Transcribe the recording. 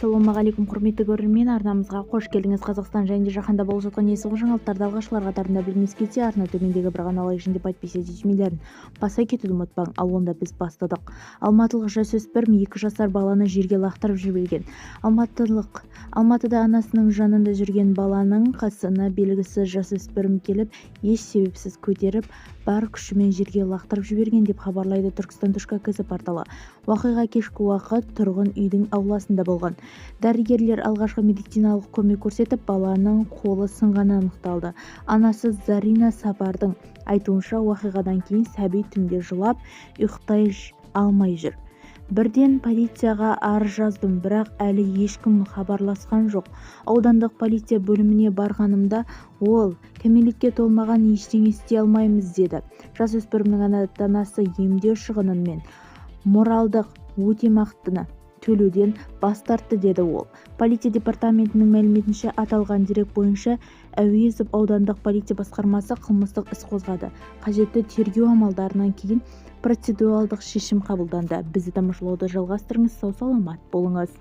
Ассалаумағалейкум, құрметті көрермен, арнамызға қош келдіңіз. Қазақстан және жаһанда болып жатқан есіл жаңалықтарды алғашқылар қатарында білгіңіз келсе, арна төмендегі бір ғана лайк және подписать етмелерін баса кетуді ұмытпаң. Ал онда біз бастадық. Алматылық жасөспірім 2 жасар баланы жерге лақтырып жіберген. Алматыда анасының жанында жүрген баланың қасына белгісіз жасөспірім келіп, еш себепсіз көтеріп, бар күшімен жерге лақтырып жіберген деп хабарлайды Turkistan.kz порталы. Уақиға кешкі уақыт тұрғын үйдің ауласында болған. Дәрігерлер алғашқы медициналық көмек көрсетіп, баланың қолы сынғаны анықталды. Анасы Зарина Сапардың айтуынша, уақиғадан кейін сәби түнде жылап, ұйықтай алмай жүр. Бірден полицияға арыз жаздым, бірақ әлі ешкім хабарласқан жоқ. Аудандық полиция бөліміне барғанымда, ол кәмелетке толмаған, ештеңе істей алмаймыз деді. Жасөспірімнің ата-анасы емдеу шығынын мен моралдық өтемақыны төлеуден бас тартты деді ол. Полиция департаментінің мәліметінше, аталған дерек бойынша Әуезов аудандық полиция басқармасы қылмыстық іс қозғады. Қажетті тергеу амалдарынан кейін процедуралдық шешім қабылданды. Бізді тамашалауды жалғастырыңыз, сау саламат болыңыз.